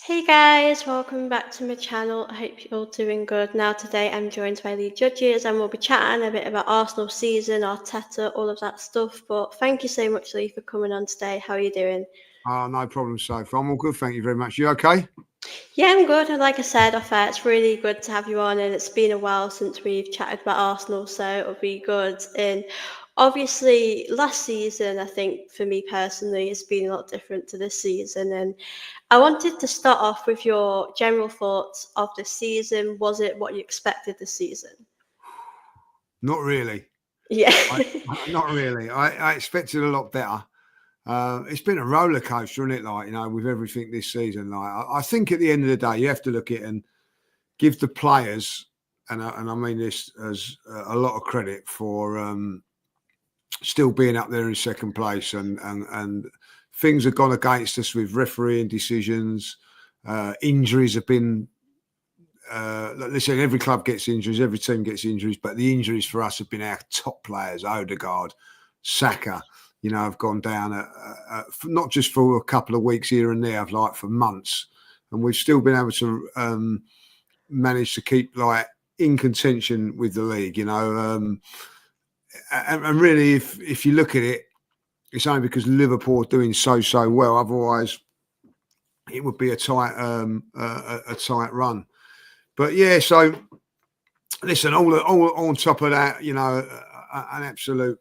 Hey guys, welcome back to my channel. I hope you're all doing good. Now today I'm joined by Lee Judges and we'll be chatting a bit about Arsenal season, Arteta, all of that stuff. But thank you so much, Lee, for coming on today. How are you doing? No problem, Sophie. I'm all good, thank you very much. You okay? Yeah, I'm good. And like I said, I thought it's really good to have you on, and it's been a while since we've chatted about Arsenal, so it'll be good. And obviously, last season, I think for me personally, it's been a lot different to this season. And I wanted to start off with your general thoughts of the season. Was it what you expected this season? Not really. Yeah. I, not really. I expected a lot better. It's been a roller coaster, isn't it? With everything this season. I think at the end of the day, you have to look at it and give the players, and I mean this as a lot of credit for still being up there in second place, and things have gone against us with refereeing decisions. Injuries have been listen, every club gets injuries, every team gets injuries, but the injuries for us have been our top players, Odegaard, Saka, have gone down, not just for a couple of weeks here and there, like for months. And we've still been able to manage to keep in contention with the league, and really, if you look at it, it's only because Liverpool are doing so well. Otherwise, it would be a tight run. But yeah, so listen, all on top of that, an absolute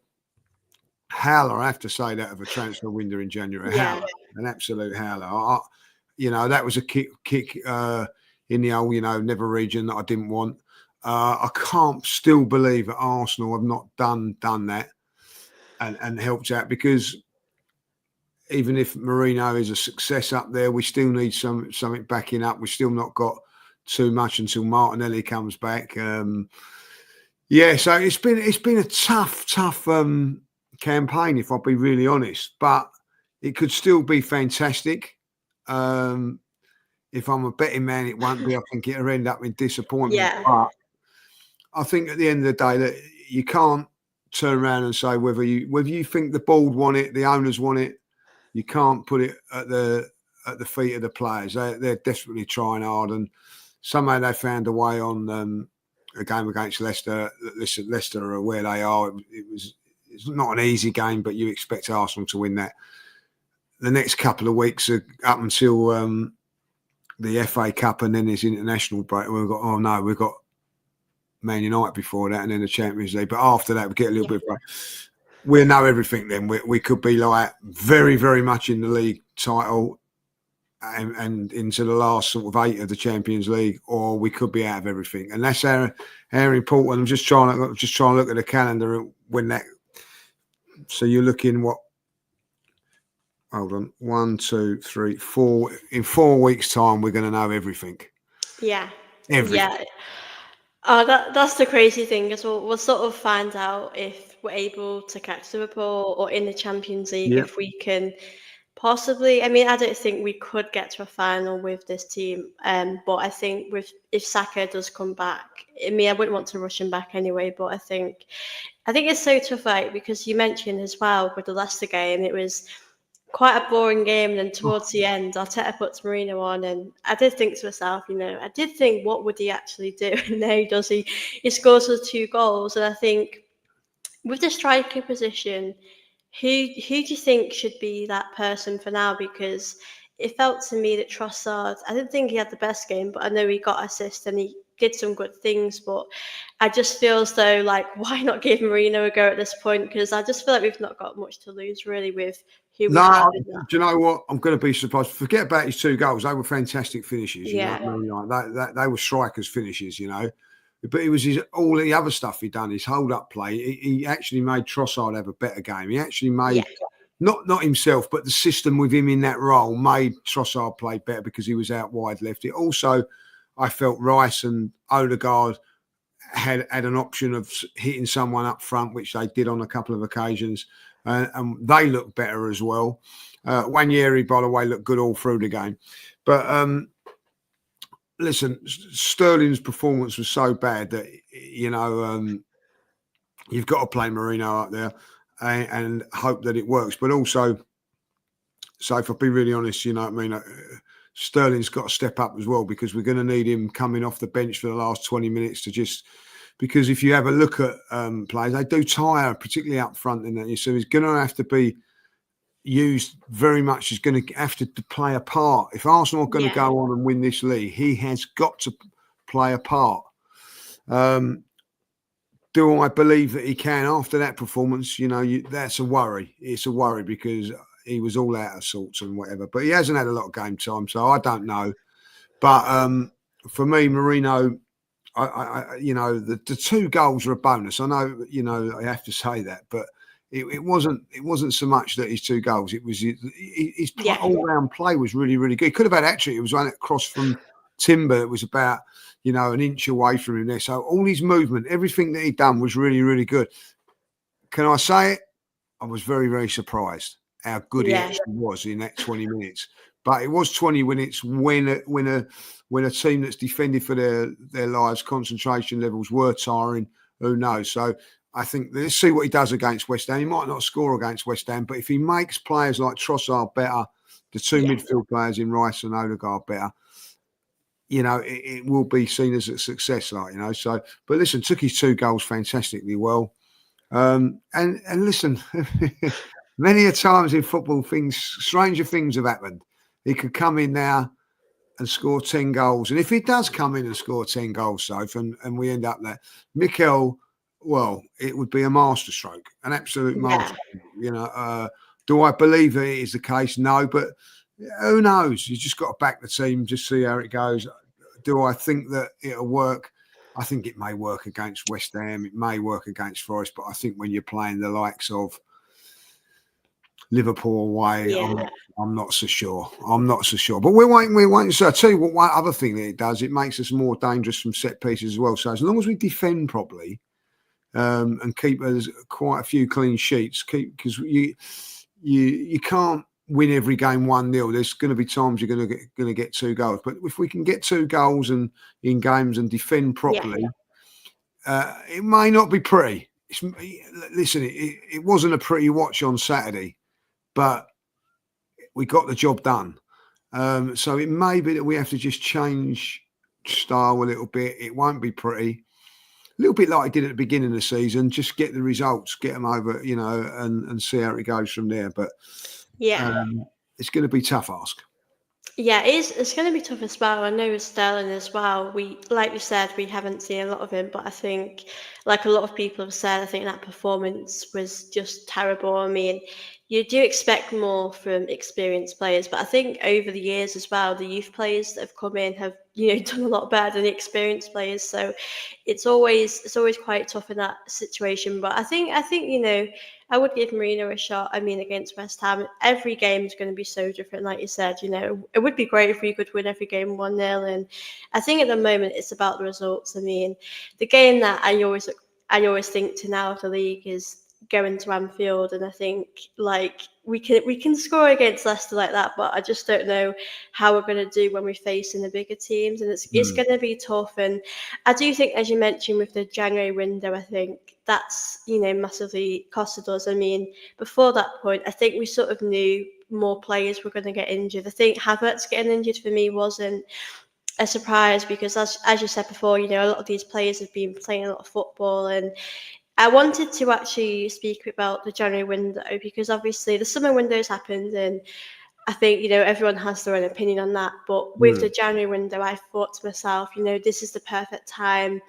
howler. I have to say that of a transfer window in January, Yeah. an absolute howler. That was a kick in the old, never region that I didn't want. I can't still believe that Arsenal have not done that and helped out, because even if Marino is a success up there, we still need something backing up. We've still not got too much until Martinelli comes back. So it's been a tough campaign, if I'll be really honest. But it could still be fantastic. If I'm a betting man, it won't be. I think it'll end up in disappointment. Yeah. But I think at the end of the day that you can't turn around and say whether you think the board want it, the owners want it. You can't put it at the feet of the players. They're desperately trying hard, and somehow they found a way on a game against Leicester. Listen, Leicester are where they are. It's not an easy game, but you expect Arsenal to win that. The next couple of weeks are up until the FA Cup, and then there's international break. We've got Man United before that, and then the Champions League. But after that, we get a little bit of break. We'll know everything then. We could be very, very much in the league title and into the last sort of 8 of the Champions League, or we could be out of everything. And that's how important. I'm just trying to look at the calendar when that. So you're looking what? Hold on, 1, 2, 3, 4. In 4 weeks' time, we're going to know everything. Yeah. Everything. Yeah. Oh, that's the crazy thing as well. We'll sort of find out if we're able to catch Liverpool or in the Champions League, Yeah. if we can possibly. I mean, I don't think we could get to a final with this team. But I think if Saka does come back, I mean, I wouldn't want to rush him back anyway. But I think it's so tough, right? Because you mentioned as well with the Leicester game, it was quite a boring game. And then towards the end, Arteta puts Marino on, and I did think to myself, I did think, what would he actually do? And there he does. He scores the 2 goals, and I think with the striker position, who do you think should be that person for now? Because it felt to me that Trossard, I didn't think he had the best game, but I know he got assists and he did some good things. But I just feel as though, why not give Marino a go at this point? Because I just feel like we've not got much to lose really with who we have No, in do that. you know what? I'm going to be surprised. Forget about his 2 goals; they were fantastic finishes. You know Yeah, what I mean? They were strikers' finishes. But it was all the other stuff he'd done. His hold-up play. He actually made Trossard have a better game. He actually yeah, made not himself, but the system with him in that role made Trossard play better because he was out wide left. It also, I felt, Rice and Odegaard had an option of hitting someone up front, which they did on a couple of occasions, and they looked better as well. Wanyeri, by the way, looked good all through the game. But listen, Sterling's performance was so bad that, you've got to play Marino up there and hope that it works. But also, so if I'll be really honest, you know what I mean, Sterling's got to step up as well, because we're going to need him coming off the bench for the last 20 minutes to just. Because if you have a look at players, they do tire, particularly up front, and so he's going to have to be used very much. He's going to have to play a part. If Arsenal are going to go on and win this league, he has got to play a part. Do I believe that he can after that performance? That's a worry. It's a worry because he was all out of sorts and whatever. But he hasn't had a lot of game time, so I don't know. But for me, Marino, the 2 goals are a bonus. I know, I have to say that, but it wasn't so much that his 2 goals. It was his all-round play was really, really good. He could have had actually. It was one across from Timber. It was about an inch away from him there. So all his movement, everything that he'd done was really, really good. Can I say it? I was very, very surprised how good he actually was in that 20 minutes. But it was 20 minutes when a team that's defended for their lives, concentration levels were tiring. Who knows? So I think let's see what he does against West Ham. He might not score against West Ham, but if he makes players like Trossard better, the 2 midfield players in Rice and Odegaard better, it will be seen as a success, So, but listen, took his 2 goals fantastically well. And listen, many a times in football, stranger things have happened. He could come in now and score 10 goals. And if he does come in and score 10 goals, Soph, and we end up there, Mikel, well, it would be a masterstroke, an absolute masterstroke. Do I believe that it is the case? No, but who knows? You just got to back the team, just see how it goes. Do I think that it'll work? I think it may work against West Ham. It may work against Forest, but I think when you're playing the likes of Liverpool away, I'm not so sure. But we're waiting. So I'll tell you what, one other thing that it does, it makes us more dangerous from set pieces as well. So as long as we defend properly and keep quite a few clean sheets, because you can't win every game 1-0. There's going to be times you're going to get 2 goals. But if we can get 2 goals in games and defend properly, it may not be pretty. Listen, it wasn't a pretty watch on Saturday, but we got the job done. So it may be that we have to just change style a little bit. It won't be pretty. A little bit like I did at the beginning of the season. Just get the results, get them over, and see how it goes from there. But it's going to be a tough ask. Yeah, it's going to be tough as well. I know with Sterling as well, like you said, we haven't seen a lot of him, but I think, like a lot of people have said, I think that performance was just terrible. I mean, you do expect more from experienced players, but I think over the years as well, the youth players that have come in have, done a lot better than the experienced players. So it's always quite tough in that situation. But I think, I would give Marino a shot. I mean, against West Ham, every game is going to be so different. Like you said, it would be great if we could win every game 1-0. And I think at the moment it's about the results. I mean, the game that I always think to now of the league is going to Anfield, and I think like we can score against Leicester like that, but I just don't know how we're going to do when we're facing the bigger teams, and it's going to be tough. And I do think, as you mentioned, with the January window, I think that's massively costed us. I mean, before that point, I think we sort of knew more players were going to get injured. I think Havertz getting injured for me wasn't a surprise, because as you said before, a lot of these players have been playing a lot of football. And I wanted to actually speak about the January window, because obviously the summer window's happened, and I think, everyone has their own opinion on that. But with the January window, I thought to myself, this is the perfect time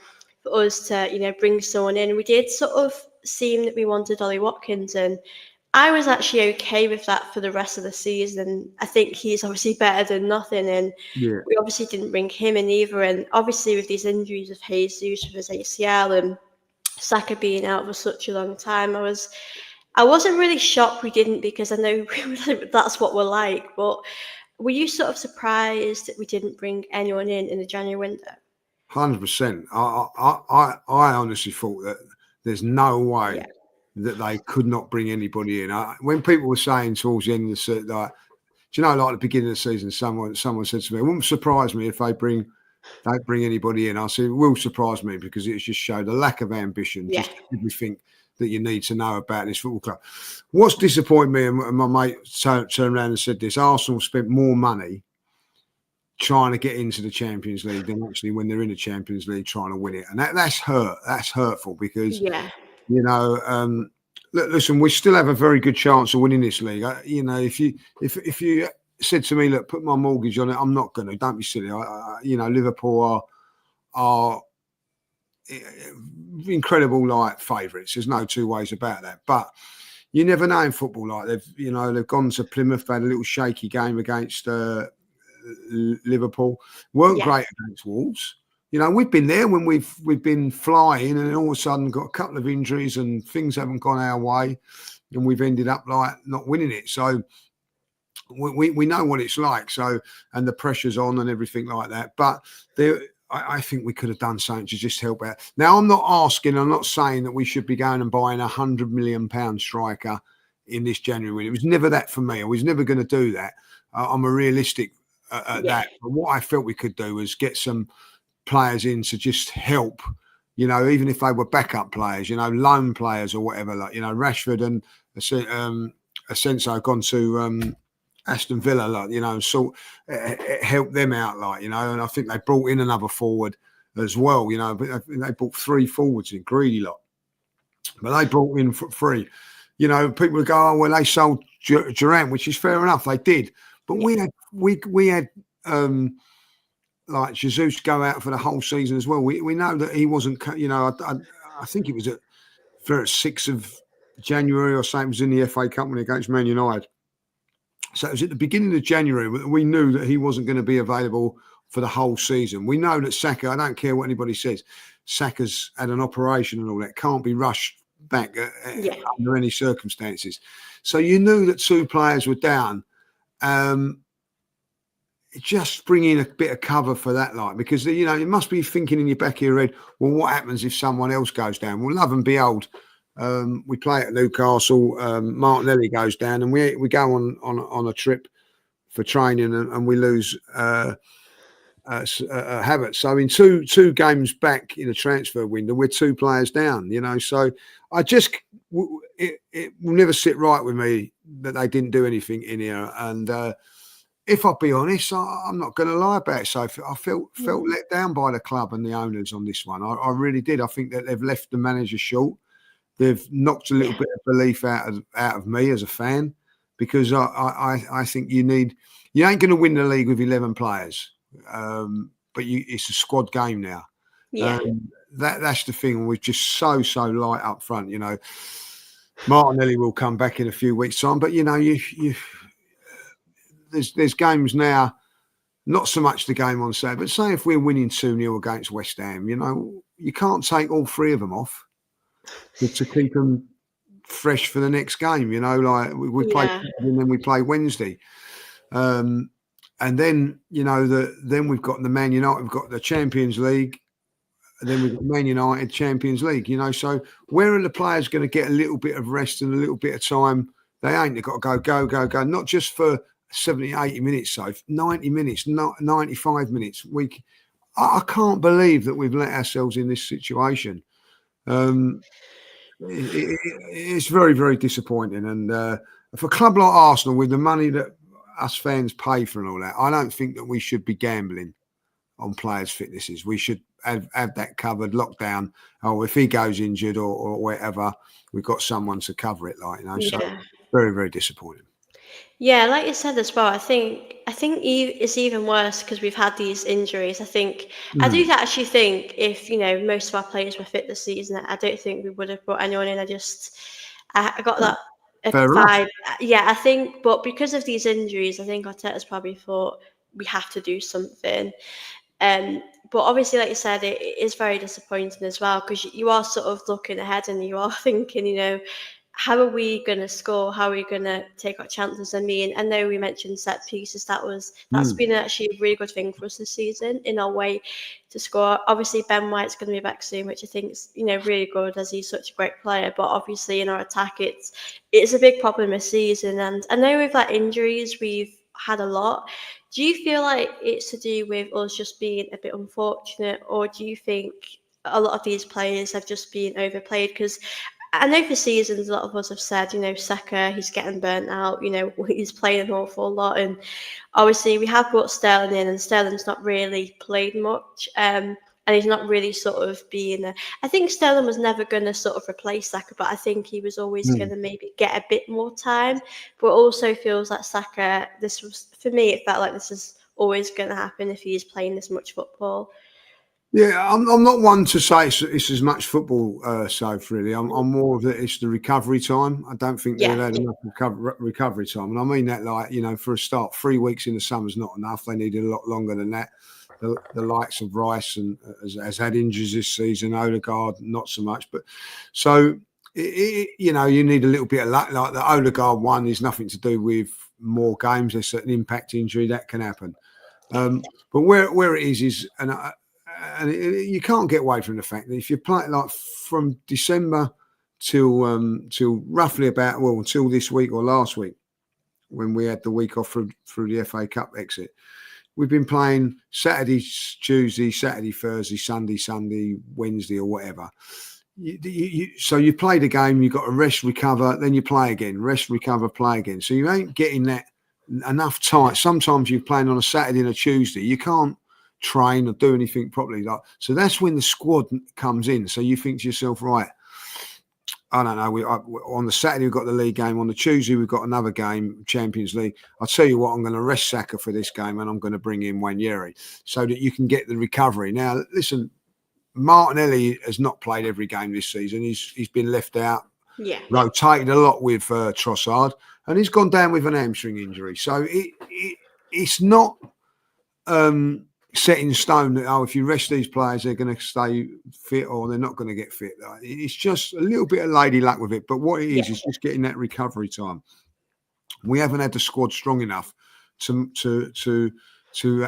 for us to, bring someone in. We did sort of seem that we wanted Ollie Watkins, and I was actually okay with that for the rest of the season. I think he's obviously better than nothing, and we obviously didn't bring him in either. And obviously with these injuries of Jesus with his ACL and Saka being out for such a long time, I wasn't really shocked we didn't, because I know that's what we're like. But were you sort of surprised that we didn't bring anyone in the January window? 100%. I honestly thought that there's no way that they could not bring anybody in. When people were saying towards the end of the season, like at the beginning of the season, someone said to me, it wouldn't surprise me if don't bring anybody in. I said, it will surprise me, because it just showed a lack of ambition, just everything that you need to know about this football club. What's disappointed me, and my mate turned around and said this, Arsenal spent more money trying to get into the Champions League than actually when they're in the Champions League trying to win it, and that's hurt. That's hurtful because Yeah. listen, we still have a very good chance of winning this league. If you said to me, look, put my mortgage on it, I'm not going to. Don't be silly. Liverpool are incredible like favourites. There's no two ways about that. But you never know in football. Like they've gone to Plymouth, had a little shaky game against Liverpool. Weren't great against Wolves. We've been there when we've been flying, and then all of a sudden got a couple of injuries and things haven't gone our way, and we've ended up like not winning it. So we know what it's like. So, and the pressure's on and everything like that. But I think we could have done something to just help out. Now, I'm not saying that we should be going and buying £100 million striker in this January. It was never that for me. I was never going to do that. I'm a realistic at that. But what I felt we could do was get some players in to just help, even if they were backup players, loan players or whatever, like, Rashford and Asensio have gone to Aston Villa, like, sort help them out, like, and I think they brought in another forward as well, but they brought 3 forwards in, greedy lot, but they brought in for free. People would go, oh, well, they sold Durant, which is fair enough, they did, but we had like Jesus go out for the whole season as well. We know that he wasn't, I think it was at 6th of January or something, it was in the FA Cup against Man United. So it was at the beginning of January that we knew that he wasn't going to be available for the whole season. We know that Saka, I don't care what anybody says, Saka's had an operation and all that, can't be rushed back under any circumstances. So you knew that 2 players were down. Just bring in a bit of cover for that, like, because you must be thinking in your back of your head, well, what happens if someone else goes down? Well, love and behold, we play at Newcastle. Martinelli goes down, and we go on a trip for training, and we lose Havertz. So in two games back in the transfer window, we're 2 players down. So I just it will never sit right with me that they didn't do anything in here, and. If I'll be honest, I'm not going to lie about it. So I felt let down by the club and the owners on this one. I really did. I think that they've left the manager short. They've knocked a little bit of belief out of me as a fan, because I think you ain't going to win the league with 11 players, but it's a squad game now. Yeah. That's the thing. We're just so light up front. Martinelli will come back in a few weeks' time, but there's games now, not so much the game on Saturday, but say if we're winning 2-0 against West Ham, you can't take all 3 of them off to keep them fresh for the next game. Like we play and then we play Wednesday, and then then we've got the Man United, we've got the Champions League, and then we've got Man United Champions League. So where are the players going to get a little bit of rest and a little bit of time? They ain't. They've got to go, not just for 70, 80 minutes, so 90 minutes, not 95 minutes. I can't believe that we've let ourselves in this situation. It's very, very disappointing. And for a club like Arsenal, with the money that us fans pay for and all that, I don't think that we should be gambling on players' fitnesses. We should have that covered, locked down. Oh, if he goes injured or whatever, we've got someone to cover it, like, So very, very disappointing. Yeah, like you said as well, I think it's even worse because we've had these injuries. I do actually think if most of our players were fit this season, I don't think we would have brought anyone in. I got that vibe. Yeah, I think, but because of these injuries, I think Arteta's probably thought we have to do something. But obviously, like you said, it is very disappointing as well, because you are sort of looking ahead and you are thinking, how are we going to score? How are we going to take our chances? I mean, I know we mentioned set pieces. That's been actually a really good thing for us this season in our way to score. Obviously, Ben White's going to be back soon, which I think is really good, as he's such a great player. But obviously, in our attack, it's a big problem this season. And I know with injuries, we've had a lot. Do you feel like it's to do with us just being a bit unfortunate, or do you think a lot of these players have just been overplayed? Because I know for seasons a lot of us have said, Saka, he's getting burnt out, he's playing an awful lot. And obviously we have brought Sterling in, and Sterling's not really played much. And he's not really sort of being I think Sterling was never going to sort of replace Saka, but I think he was always going to maybe get a bit more time. But also feels like Saka, for me, it felt like this is always going to happen if he's playing this much football. Yeah, I'm not one to say it's as much football, Soph, really. I'm more of it's the recovery time. I don't think they've had enough recovery time. And I mean that, like, for a start, 3 weeks in the summer is not enough. They needed a lot longer than that. The likes of Rice and has had injuries this season. Odegaard, not so much. But so, you need a little bit of luck. Like the Odegaard one is nothing to do with more games. There's an impact injury that can happen. But where it is and you can't get away from the fact that if you play like from December till roughly until this week or last week, when we had the week off through the FA Cup exit, we've been playing Saturday, Tuesday, Saturday, Thursday, Sunday, Wednesday, or whatever. So you play the game, you've got to rest, recover, then you play again, rest, recover, play again. So you ain't getting that enough time. Sometimes you're playing on a Saturday and a Tuesday. You can't train or do anything properly. So that's when the squad comes in. So you think to yourself, right, I don't know. On the Saturday we've got the league game. On the Tuesday we've got another game, Champions League. I'll tell you what, I'm going to rest Saka for this game, and I'm going to bring in Wanyeri so that you can get the recovery. Now, listen, Martinelli has not played every game this season. He's been left out. Yeah, rotated a lot with Trossard, and he's gone down with an hamstring injury. So it's not set in stone that, if you rest these players, they're going to stay fit or they're not going to get fit. It's just a little bit of lady luck with it. But what it is just getting that recovery time. We haven't had the squad strong enough to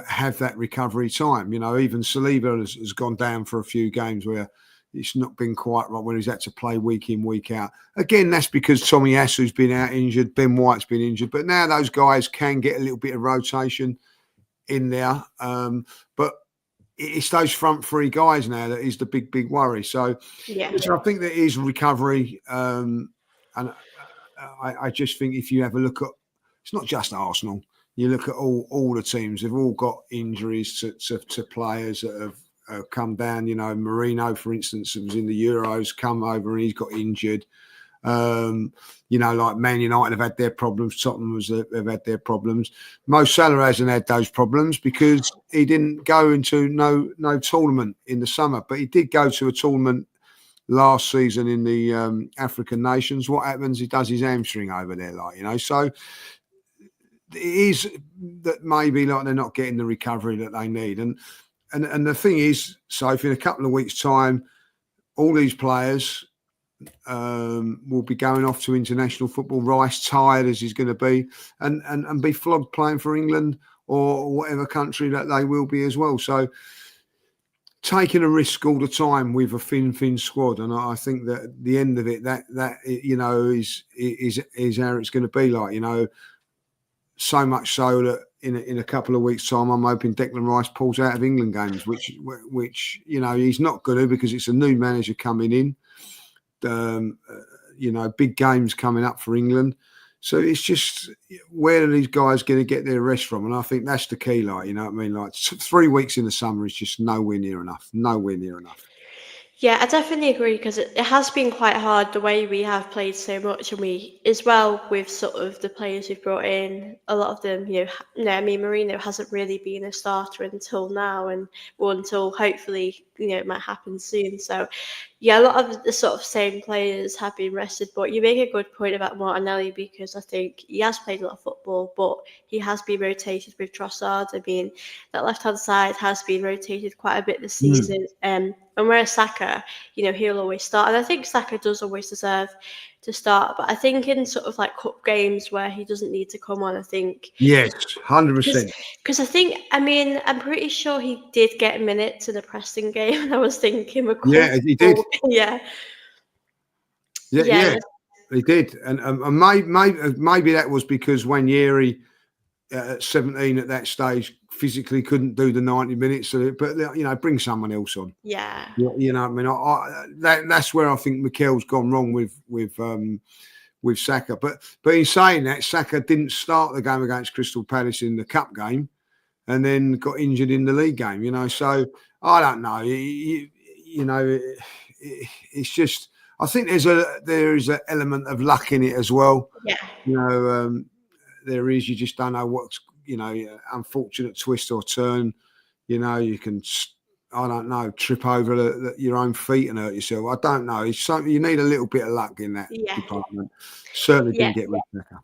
have that recovery time. Even Saliba has gone down for a few games where it's not been quite right, when he's had to play week in, week out. Again, that's because Tommy Asu's been out injured, Ben White's been injured. But now those guys can get a little bit of rotation in there. But it's those front three guys now that is the big worry. So I think there is recovery. And I just think if you have a look at, it's not just Arsenal. You look at all the teams, they've all got injuries to players that have come down. Marino, for instance, was in the Euros, come over and he's got injured. Like Man United have had their problems. Tottenham have had their problems. Mo Salah hasn't had those problems because he didn't go into no tournament in the summer, but he did go to a tournament last season in the African nations. What happens? He does his hamstring over there, So it is that maybe like they're not getting the recovery that they need, and the thing is, so if in a couple of weeks' time, all these players will be going off to international football, Rice tired as he's going to be, and be flogged playing for England or whatever country that they will be as well. So taking a risk all the time with a thin squad, and I think that at the end of it, that is how it's going to be like, so much so that in a couple of weeks' time, I'm hoping Declan Rice pulls out of England games, which he's not going to, because it's a new manager coming in. Big games coming up for England. So it's just, where are these guys going to get their rest from? And I think that's the key, like, you know what I mean? Like 3 weeks in the summer is just nowhere near enough. Yeah, I definitely agree, because it has been quite hard the way we have played so much, and we as well with sort of the players we've brought in. A lot of them, Marino hasn't really been a starter until now, or until hopefully it might happen soon. So yeah, a lot of the sort of same players have been rested. But you make a good point about Martinelli, because I think he has played a lot of football, but he has been rotated with Trossard. I mean, that left-hand side has been rotated quite a bit this season. And whereas Saka, he'll always start. And I think Saka does always deserve to start. But I think in sort of like cup games where he doesn't need to come on, I think. Yes, 100%. Because I'm pretty sure he did get minutes in the Preston game. And I was thinking, yeah, he did. Yeah, he did. And maybe that was because Wanyeri at 17 at that stage physically couldn't do the 90 minutes, but bring someone else on. Yeah. You know, I mean, that's where I think Mikel's gone wrong with Saka. But in saying that, Saka didn't start the game against Crystal Palace in the cup game, and then got injured in the league game. You know, so I don't know. It's just, I think there is an element of luck in it as well. Yeah. You know, there is. You just don't know what's, unfortunate twist or turn. You know, you can, I don't know, trip over your own feet and hurt yourself. I don't know. It's something you need a little bit of luck in that department. Certainly Yeah. didn't get with Becca.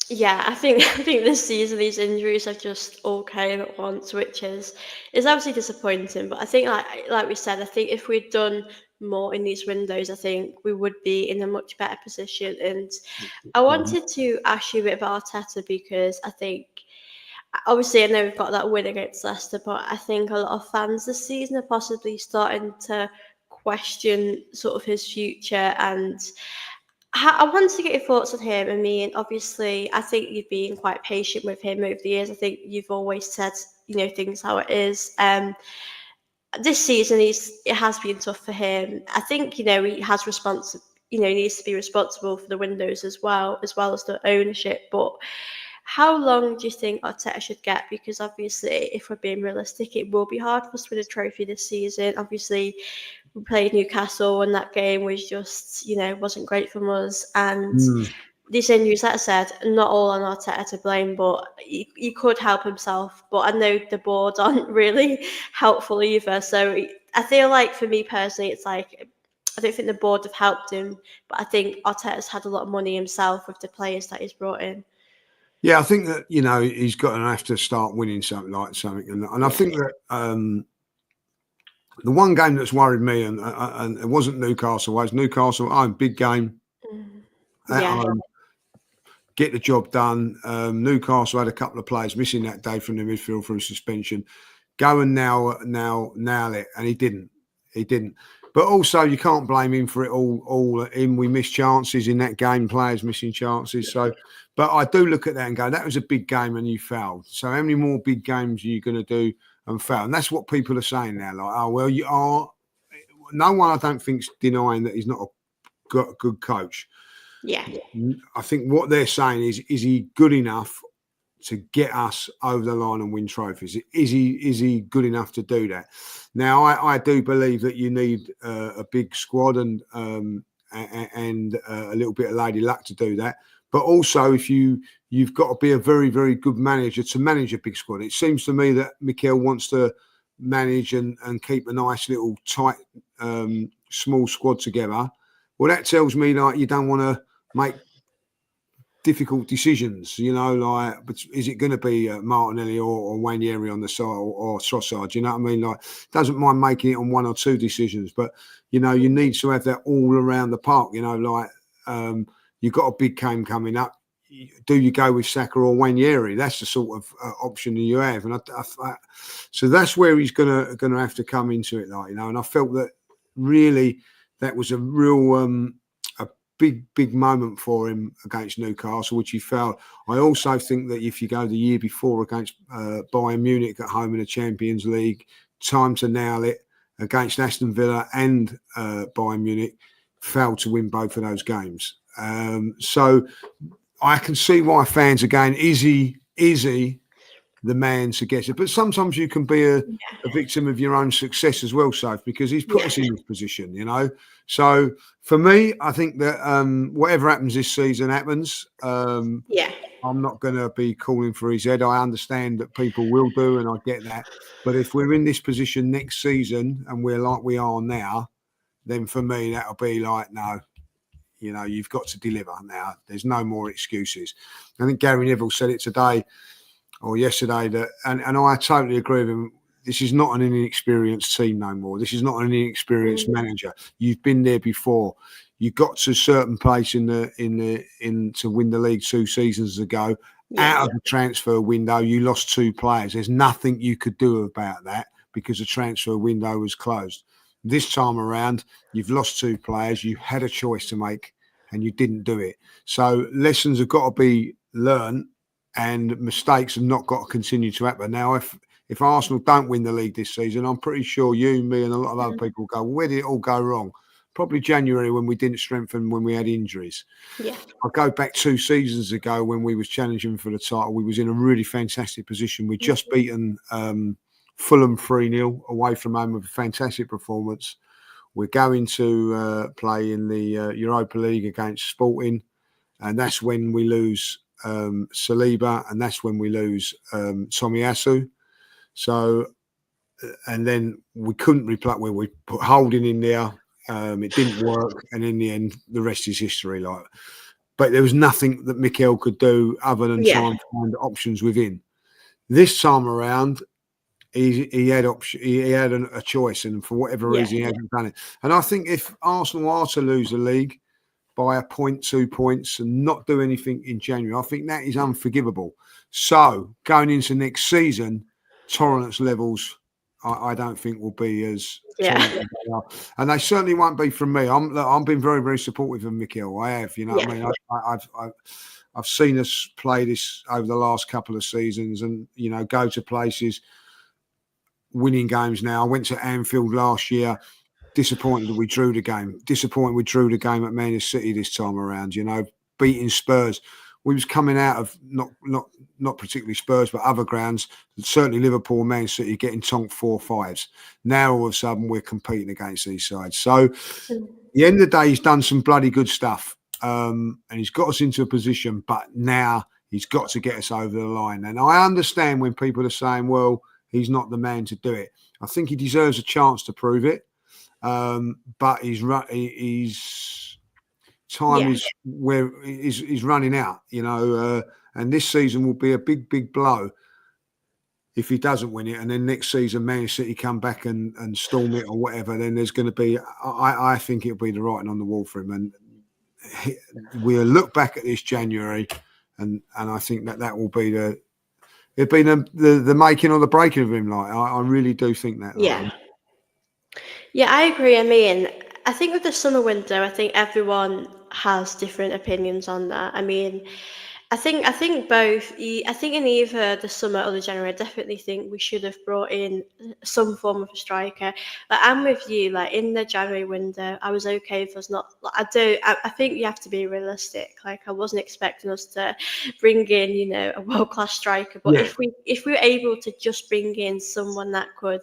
Yeah, I think this season these injuries have just all came at once, which is obviously disappointing. But I think like we said, I think if we'd done more in these windows, I think we would be in a much better position. And I wanted to ask you a bit about Arteta, because I think obviously I know we've got that win against Leicester, but I think a lot of fans this season are possibly starting to question sort of his future. And I wanted to get your thoughts on him. I mean, obviously, I think you've been quite patient with him over the years. I think you've always said, things how it is. This season, it has been tough for him. I think, he has he needs to be responsible for the windows as well as the ownership. But how long do you think Arteta should get? Because obviously, if we're being realistic, it will be hard for us to win a trophy this season. Obviously, we played Newcastle and that game was just, wasn't great from us. And these injuries, like I said, not all on Arteta to blame, but he could help himself. But I know the board aren't really helpful either. So I feel like for me personally, it's like, I don't think the board have helped him, but I think Arteta's had a lot of money himself with the players that he's brought in. Yeah, I think that, he's got to have to start winning something. And I think that the one game that's worried me, and it wasn't Newcastle, it was Newcastle, big game. At home, get the job done. Newcastle had a couple of players missing that day from the midfield through suspension. Go and nail it, and he didn't. But also, you can't blame him for it all. We missed chances in that game, players missing chances. So, but I do look at that and go, that was a big game and you fouled. So how many more big games are you going to do and foul? And that's what people are saying now. Like, oh, well, you are. No one, I don't think, is denying that he's not a good coach. Yeah. I think what they're saying is he good enough to get us over the line and win trophies? Is he good enough to do that? Now, I do believe that you need a big squad and a little bit of lady luck to do that. But also, if you've got to be a very, very good manager to manage a big squad. It seems to me that Mikel wants to manage and keep a nice little tight, small squad together. Well, that tells me like you don't want to make difficult decisions, but is it going to be Martinelli or Wanyeri on the side or Trossard? You know what I mean? Like, doesn't mind making it on one or two decisions, but you need to have that all around the park. You've got a big game coming up. Do you go with Saka or Wanyeri? That's the sort of option that you have, and so that's where he's going to have to come into it, And I felt that really that was a real. Big moment for him against Newcastle, which he failed. I also think that if you go the year before against Bayern Munich at home in the Champions League, time to nail it against Aston Villa and Bayern Munich, failed to win both of those games. So I can see why fans are going, is he the man to get it? But sometimes you can be a victim of your own success as well, Soph, because he's put us in this position, So for me, I think that whatever happens this season happens. I'm not going to be calling for his head. I understand that people will do, and I get that. But if we're in this position next season and we're like we are now, then for me, that'll be like, no, you've got to deliver now. There's no more excuses. I think Gary Neville said it today or yesterday that, and I totally agree with him. This is not an inexperienced team no more. This is not an inexperienced manager. You've been there before. You got to a certain place in to win the league 2 seasons ago. Out of the transfer window, you lost 2 players. There's nothing you could do about that because the transfer window was closed. This time around, you've lost 2 players. You had a choice to make, and you didn't do it. So lessons have got to be learned. and mistakes have not got to continue to happen. Now, if Arsenal don't win the league this season, I'm pretty sure you, me, and a lot of other people go, well, where did it all go wrong? Probably January when we didn't strengthen, when we had injuries. Yeah. I go back 2 seasons ago when we was challenging for the title. We was in a really fantastic position. We'd just beaten Fulham 3-0 away from home with a fantastic performance. We're going to play in the Europa League against Sporting, and that's when we lose Saliba, and that's when we lose Tomiyasu. So, and then we couldn't replay. Well, we put Holding in there. It didn't work, and in the end, the rest is history. But there was nothing that Mikel could do other than try and find options within. This time around, he had a choice, and for whatever reason, he hasn't done it. And I think if Arsenal are to lose the league by a point, 2 points, and not do anything in January, I think that is unforgivable. So going into next season, tolerance levels, I don't think will be as tolerant as they are, and they certainly won't be from me. I'm been very, very supportive of Mikel. I have, you know what I mean. I've seen us play this over the last couple of seasons, and go to places, winning games. Now I went to Anfield last year. Disappointed that we drew the game. Disappointed we drew the game at Man City this time around. Beating Spurs. We was coming out of not particularly Spurs, but other grounds. Certainly Liverpool and Man City getting tonked 4-5s. Now all of a sudden we're competing against these sides. So at the end of the day, he's done some bloody good stuff, and he's got us into a position. But now he's got to get us over the line. And I understand when people are saying, "Well, he's not the man to do it." I think he deserves a chance to prove it. But his time is running out, and this season will be a big blow if he doesn't win it. And then next season, Man City come back and storm it or whatever. Then there's going to be, I think it'll be the writing on the wall for him, and we'll look back at this January, and I think that will be it'll be the making or the breaking of him. I really do think that. Yeah, I agree. I mean, I think with the summer window, I think everyone has different opinions on that. I mean, I think both. I think in either the summer or the January, I definitely think we should have brought in some form of a striker. Like I'm with you. Like in the January window, I was okay if us not. Like, I think you have to be realistic. Like I wasn't expecting us to bring in, a world class striker. But if we were able to just bring in someone that could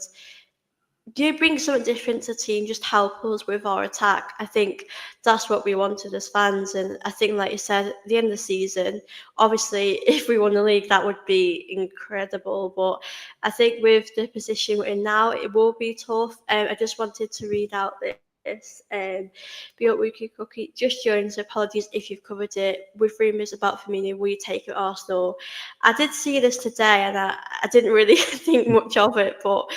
bring something different to the team, just help us with our attack. I think that's what we wanted as fans. And I think, like you said, at the end of the season, obviously, if we won the league, that would be incredible. But I think with the position we're in now, it will be tough. I just wanted to read out this. Be Up Wiki Cookie just joined, so apologies if you've covered it. With rumours about Firmino, we take it Arsenal. I did see this today, and I didn't really think much of it, but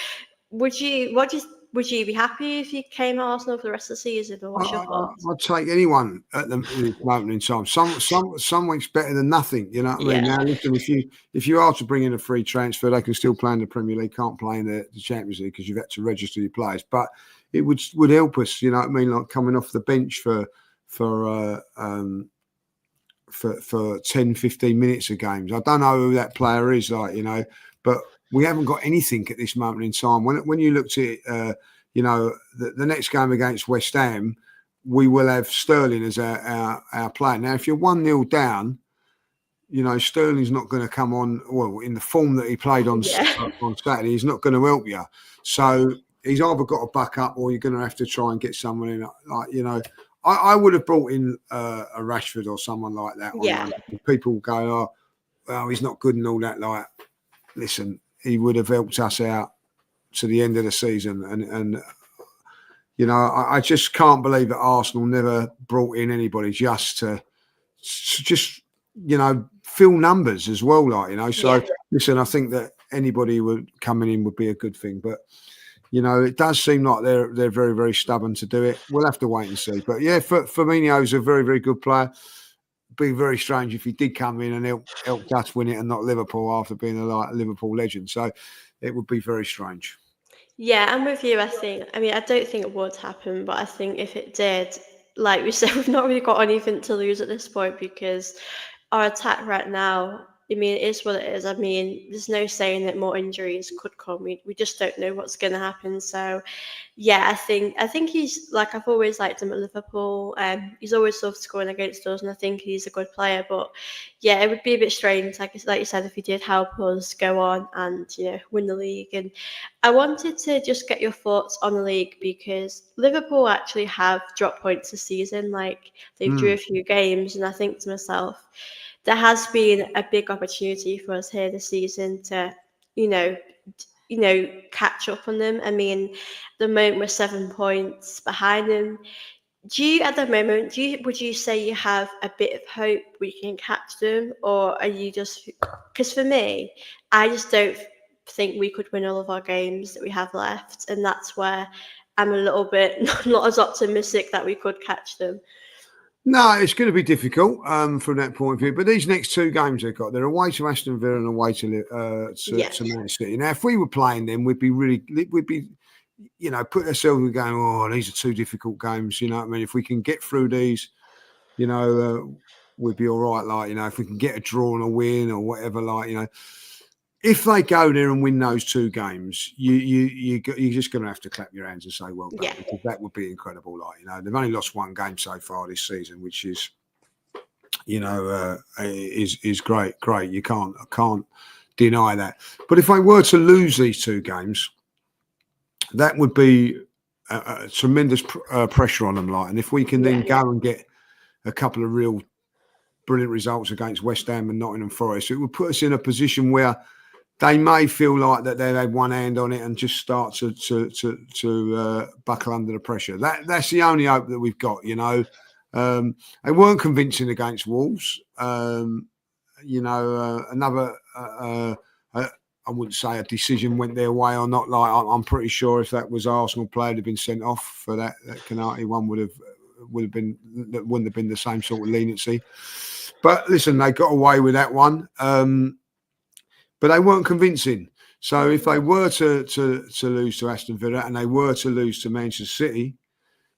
would you be happy if you came to Arsenal for the rest of the season, or what's your thoughts? I'd take anyone at this moment in time. Some weeks better than nothing. You know what I mean? Yeah. Now, listen, if you are to bring in a free transfer, they can still play in the Premier League. Can't play in the Champions League because you've had to register your players. But it would help us. You know what I mean? Like coming off the bench for 10, 15 minutes of games. I don't know who that player is, but we haven't got anything at this moment in time. When you looked at it, the next game against West Ham, we will have Sterling as our player. Now, if you're 1-0 down, Sterling's not going to come on, well, in the form that he played on Saturday, he's not going to help you. So he's either got to buck up or you're going to have to try and get someone in. I would have brought in a Rashford or someone like that. People go, well, he's not good and all that. Listen, he would have helped us out to the end of the season. And I just can't believe that Arsenal never brought in anybody just to fill numbers as well. So, listen, I think that anybody coming in would be a good thing. But, it does seem like they're very, very stubborn to do it. We'll have to wait and see. But, yeah, Firmino is a very, very good player. Be very strange if he did come in and help us win it and not Liverpool after being a Liverpool legend. So it would be very strange. Yeah, I'm with you. I don't think it would happen, but I think if it did, like we said, we've not really got anything to lose at this point because our attack right now, I mean, it is what it is. I mean, there's no saying that more injuries could come. We just don't know what's going to happen. So, yeah, I think he's like I've always liked him at Liverpool. He's always loved scoring against us, and I think he's a good player. But yeah, it would be a bit strange, like you said, if he did help us go on and win the league. And I wanted to just get your thoughts on the league because Liverpool actually have dropped points this season. Like they've drew a Mm. few games, and I think to myself, there has been a big opportunity for us here this season to, you know, catch up on them. I mean, the moment we're 7 points behind them. Do you, at the moment, would you say you have a bit of hope we can catch them, or are you just? Because for me, I just don't think we could win all of our games that we have left, and that's where I'm a little bit not as optimistic that we could catch them. No, it's going to be difficult from that point of view. But these next two games they've got, they're away to Aston Villa and away Yeah, to Man City. Now, if we were playing them, we'd be put ourselves and going, oh, these are two difficult games. You know what I mean? If we can get through these, we'd be all right. Like, if we can get a draw and a win or whatever, if they go there and win those two games, you're just going to have to clap your hands and say well done, yeah, because that would be incredible. Like, they've only lost one game so far this season, which is is great. I can't deny that. But if they were to lose these two games, that would be a tremendous pressure on them. Like, and if we can then yeah, go and get a couple of real brilliant results against West Ham and Nottingham Forest, it would put us in a position where they may feel like that they've had one hand on it and just start to buckle under the pressure. That's the only hope that we've got. They weren't convincing against Wolves. Another. I wouldn't say a decision went their way or not. Like, I'm pretty sure if that was Arsenal player, had been sent off for that Canati one would have been, that wouldn't have been the same sort of leniency. But listen, they got away with that one. But they weren't convincing. So if they were to lose to Aston Villa and they were to lose to Manchester City,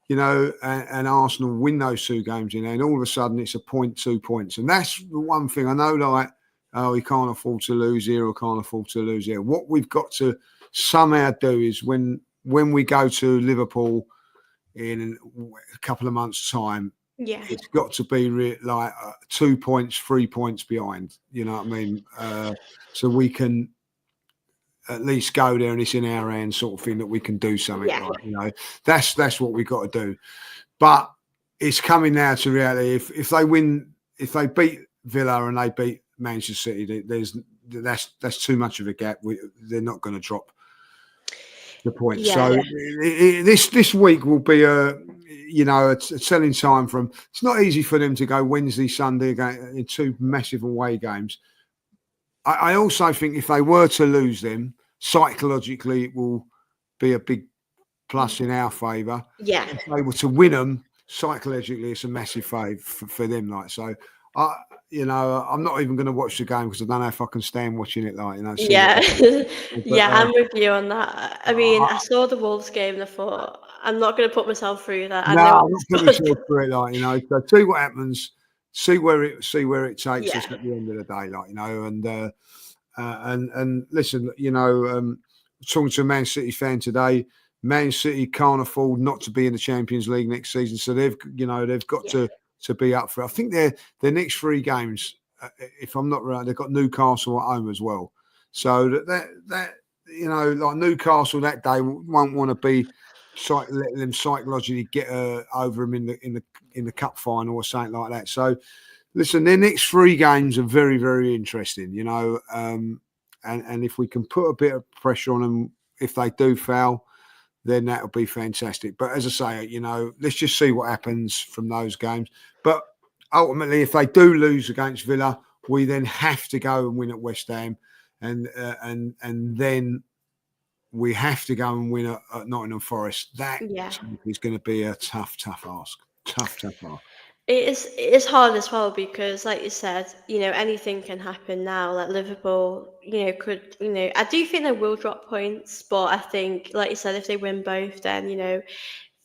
and Arsenal win those two games in there, and all of a sudden it's a point, 2 points. And that's the one thing I know, like, oh, we can't afford to lose here or can't afford to lose here. What we've got to somehow do is when we go to Liverpool in a couple of months' time, yeah, it's got to be 2 points, 3 points behind. You know what I mean? So we can at least go there and it's in our hands, sort of thing, that we can do something. yeah, Like, that's what we've got to do. But it's coming now to reality. If they win, if they beat Villa and they beat Manchester City, that's too much of a gap. They're not going to drop the point. yeah, So this week will be a telling time for them. It's not easy for them to go Wednesday, Sunday in two massive away games. I also think if they were to lose them, psychologically it will be a big plus in our favour. yeah. If they were to win them, psychologically it's a massive favour for them. Like, so, I'm not even going to watch the game because I don't know if I can stand watching it. See Yeah, what happens. But yeah, I'm with you on that. I mean, I saw the Wolves game and I thought, I'm not going to put myself through that. I no, know I'm not it's putting good. myself through it. So see what happens. See where it takes Yeah, us at the end of the day. And listen, talking to a Man City fan today, Man City can't afford not to be in the Champions League next season. So they've got yeah, to be up for it. I think their next three games, if I'm not right, they've got Newcastle at home as well. So that like Newcastle that day won't want to be let them psychologically get over them in the cup final or something like that. So listen, their next three games are very, very interesting, and if we can put a bit of pressure on them, if they do foul, then that'll be fantastic. But as I say, let's just see what happens from those games. But ultimately, if they do lose against Villa, we then have to go and win at West Ham, and then we have to go and win at Nottingham Forest. That yeah. is going to be a tough ask. Tough ask. It is hard as well because, like you said, anything can happen now. Like Liverpool, could, I do think they will drop points, but I think, like you said, if they win both, then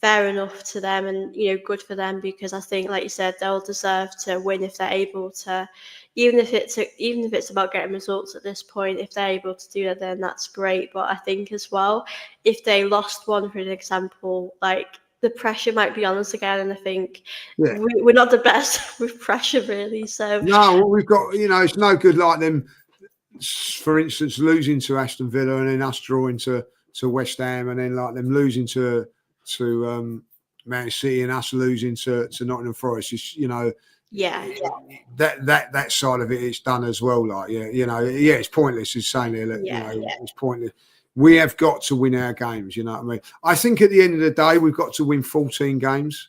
fair enough to them, and good for them because I think, like you said, they'll deserve to win if they're able to, even if it's about getting results at this point, if they're able to do that, then that's great. But I think as well, if they lost one, for an example, like the pressure might be on us again, and I think Yeah. we're not the best with pressure really. So No, what we've got, it's no good like them. For instance, losing to Aston Villa and then us drawing to West Ham, and then like them losing to Man City and us losing to Nottingham Forest. It's, yeah, that side of it, it's done as well. Like, it's pointless. It's saying there that yeah, it's pointless. We have got to win our games. You know what I mean? I think at the end of the day, we've got to win 14 games,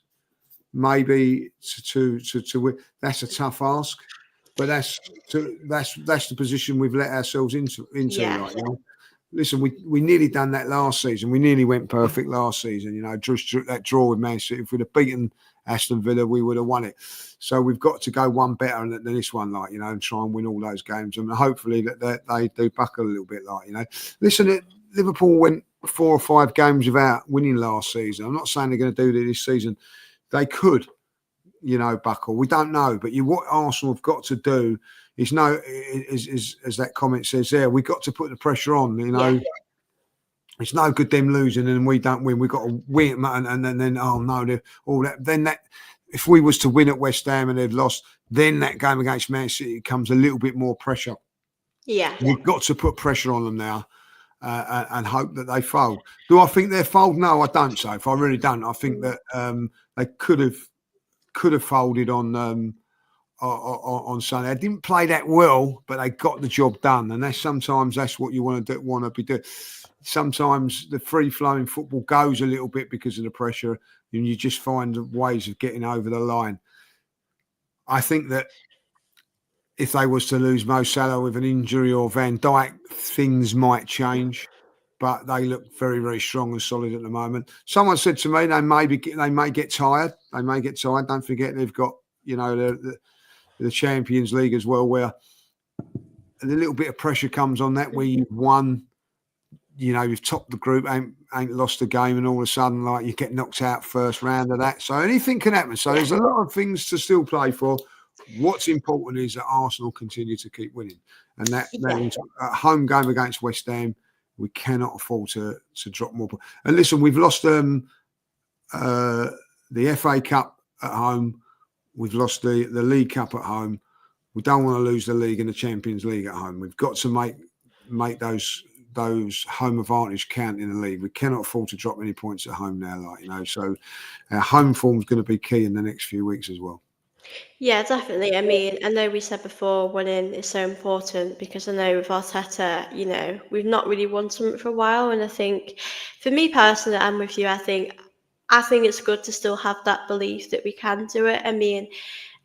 maybe to win. That's a tough ask, but that's the position we've let ourselves into. yeah, Like, listen, we nearly done that last season. We nearly went perfect last season. Just that draw with Man City. If we'd have beaten Aston Villa, we would have won it. So we've got to go one better than this one, like, and try and win all those games. And hopefully that they do buckle a little bit, like, Listen, Liverpool went 4 or 5 games without winning last season. I'm not saying they're going to do it this season. They could, buckle. We don't know. But what Arsenal have got to do is as that comment says there, we've got to put the pressure on, yeah, It's no good them losing and we don't win. We've got to win, and then oh no, all that. Then that, if we was to win at West Ham and they've lost, then that game against Man City comes a little bit more pressure. yeah. We've got to put pressure on them now and hope that they fold. Do I think they're fold? No, I don't. So if I really don't, I think that they could have folded on Sunday. They didn't play that well, but they got the job done, and sometimes that's what you want to be doing. Sometimes the free-flowing football goes a little bit because of the pressure, and you just find ways of getting over the line. I think that if they was to lose Mo Salah with an injury or Van Dijk, things might change, but they look very, very strong and solid at the moment. Someone said to me they may get tired. They may get tired. Don't forget they've got the Champions League as well, where a little bit of pressure comes on that, where you've won. You've topped the group, ain't lost a game, and all of a sudden, like, you get knocked out first round of that. So anything can happen. So there's a lot of things to still play for. What's important is that Arsenal continue to keep winning, and that is a home game against West Ham. We cannot afford to drop more. And listen, we've lost the FA Cup at home. We've lost the League Cup at home. We don't want to lose the league and the Champions League at home. We've got to make those home advantage count in the league. We cannot afford to drop any points at home now, So our home form is going to be key in the next few weeks as well. Yeah, definitely. I mean, I know we said before winning is so important, because I know with Arteta, we've not really won something for a while. And I think for me personally, I'm with you. I think it's good to still have that belief that we can do it. I mean,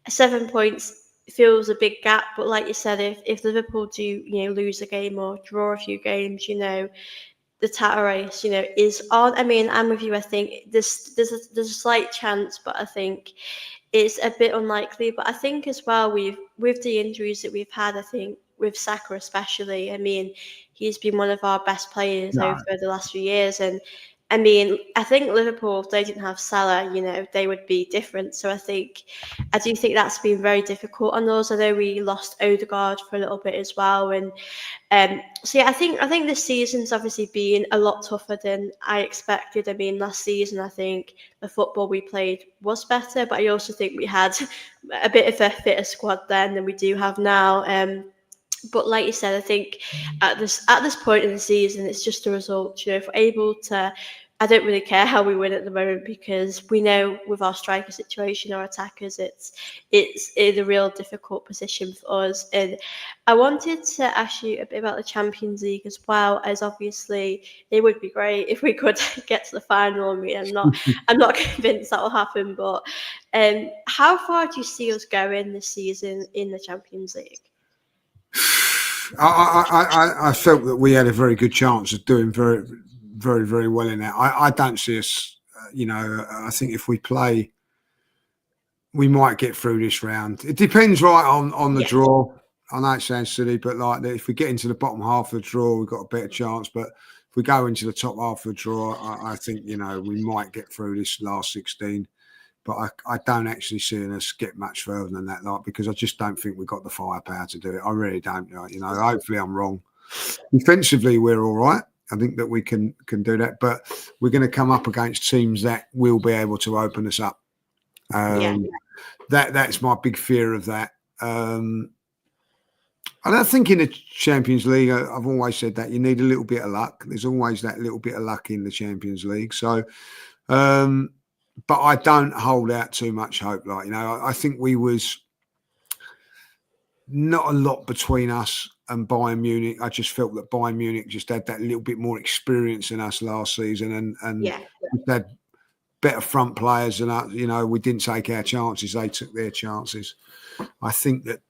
7 points feels a big gap, but like you said, if Liverpool do, lose a game or draw a few games, the title race, is on. I mean, I'm with you. I think there's a slight chance, but I think it's a bit unlikely. But I think as well, with the injuries that we've had, I think with Saka especially, I mean, he's been one of our best players over the last few years. And I mean, I think Liverpool, if they didn't have Salah, they would be different. So I do think that's been very difficult on us. I know we lost Odegaard for a little bit as well. And so yeah, I think this season's obviously been a lot tougher than I expected. I mean, last season I think the football we played was better, but I also think we had a bit of a fitter squad then than we do have now. But like you said, I think at this point in the season, it's just a result. If we're able to, I don't really care how we win at the moment, because we know with our striker situation, our attackers, it's in a real difficult position for us. And I wanted to ask you a bit about the Champions League as well, as obviously it would be great if we could get to the final. I mean, I'm not convinced that will happen, but how far do you see us going this season in the Champions League? I felt that we had a very good chance of doing very, very, very well in that. I don't see us, I think if we play, we might get through this round. It depends on the draw. I know it sounds silly, but like if we get into the bottom half of the draw, we've got a better chance. But if we go into the top half of the draw, I think, we might get through this last 16. but I don't actually see us get much further than that, like, because I just don't think we've got the firepower to do it. I really don't. Like, hopefully I'm wrong. Defensively, we're all right. I think that we can do that, but we're going to come up against teams that will be able to open us up. That's my big fear of that. I don't think in the Champions League, I've always said that you need a little bit of luck. There's always that little bit of luck in the Champions League. So, but I don't hold out too much hope. Like, I think we was not a lot between us and Bayern Munich. I just felt that Bayern Munich just had that little bit more experience than us last season, and had better front players than us. We didn't take our chances; they took their chances. I think that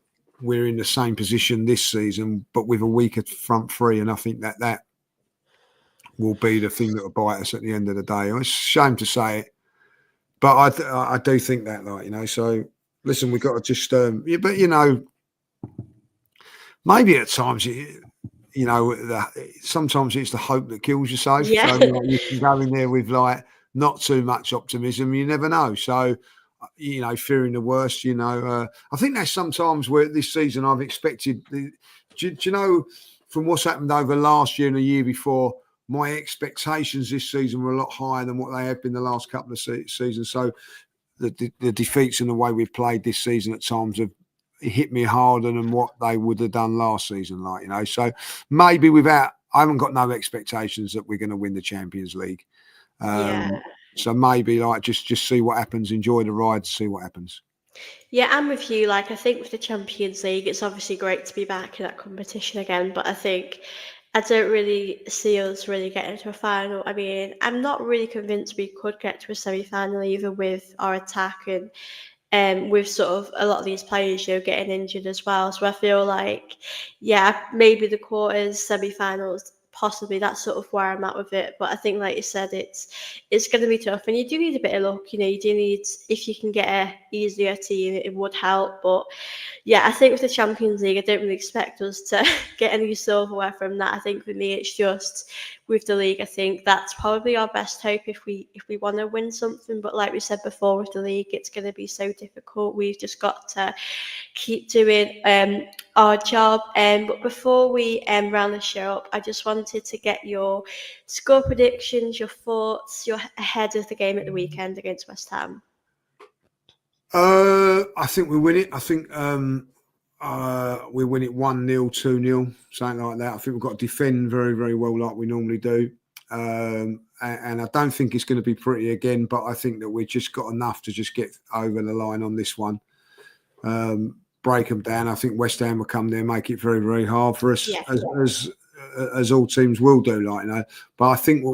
we're in the same position this season, but with a weaker front three, and I think that will be the thing that will bite us at the end of the day. It's a shame to say it, but I do think that, like, So listen, we've got to just, but maybe at times, sometimes it's the hope that kills you. So you can go in there with like not too much optimism. You never know. So, fearing the worst. I think that's sometimes where this season I've expected. Do you know, from what's happened over last year and the year before, my expectations this season were a lot higher than what they have been the last couple of seasons. So the defeats and the way we've played this season at times have hit me harder than what they would have done last season. Like, so maybe I haven't got no expectations that we're going to win the Champions League. So maybe just see what happens, enjoy the ride, see what happens. Yeah, I'm with you. Like, I think with the Champions League, it's obviously great to be back in that competition again, but I think I don't really see us really getting to a final. I mean, I'm not really convinced we could get to a semi-final either with our attack and with sort of a lot of these players, getting injured as well. So I feel like, maybe the quarters, semi-finals, possibly that's sort of where I'm at with it. But I think, like you said, it's going to be tough, and you do need a bit of luck. You do need, if you can get a easier team, it would help. But I think with the Champions League, I don't really expect us to get any silverware from that. I think for me, it's just with the league. I think that's probably our best hope if we want to win something. But like we said before, with the league, it's going to be so difficult. We've just got to keep doing our job. But before we round the show up, I just wanted to get your score predictions, your thoughts, your ahead of the game at the weekend against West Ham. I think we win it. I think we win it 1-0, 2-0, something like that. I think we've got to defend very, very well like we normally do. And I don't think it's going to be pretty again, but I think that we've just got enough to just get over the line on this one. Break them down. I think West Ham will come there and make it very, very hard for us, as all teams will do, But I think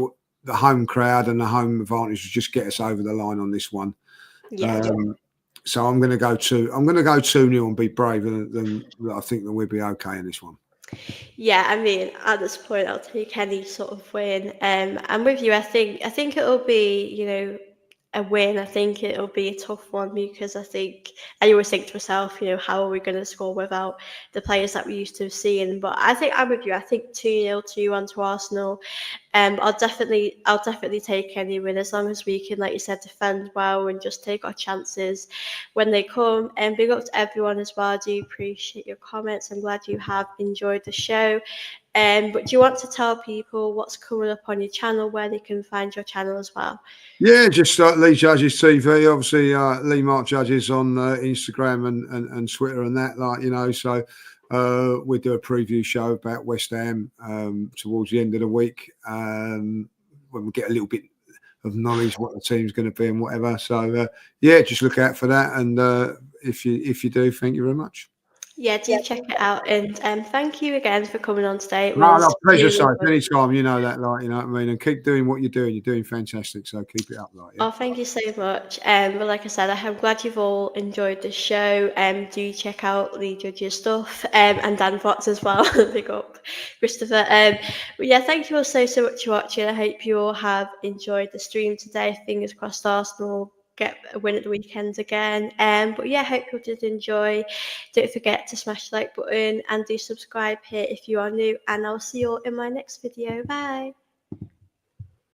the home crowd and the home advantage will just get us over the line on this one. So I'm going to go 2-0 and be braver than I think that we'll be okay in this one. Yeah, I mean, at this point, I'll take any sort of win. I'm with you. I think it'll be, a win. I think it'll be a tough one because I always think to myself, how are we going to score without the players that we used to have seen? But I think I'm with you. I think 2-0, 2-1 to Arsenal. I'll definitely take any win as long as we can, like you said, defend well and just take our chances when they come. And big up to everyone as well. I do appreciate your comments. I'm glad you have enjoyed the show. But do you want to tell people what's coming up on your channel, where they can find your channel as well? Yeah, just Lee Judges TV. Obviously, Lee Mark Judges on Instagram and Twitter and that, So we do a preview show about West Ham towards the end of the week when we get a little bit of knowledge what the team's going to be and whatever. So just look out for that. And if you do, thank you very much. Yeah, do check it out, and thank you again for coming on today. It was pleasure, really so anytime, you know that, you know what I mean, and keep doing what you're doing. You're doing fantastic, so keep it up, Oh, thank you so much. But like I said, I'm glad you've all enjoyed the show. Do check out Lee Judge's stuff, and Dan Fox as well. Big up, Christopher. But yeah, thank you all so much for watching. I hope you all have enjoyed the stream today. Fingers crossed, Arsenal get a win at the weekend again. But yeah, hope you did enjoy. Don't forget to smash the like button and do subscribe here if you are new, and I'll see you all in my next video. Bye.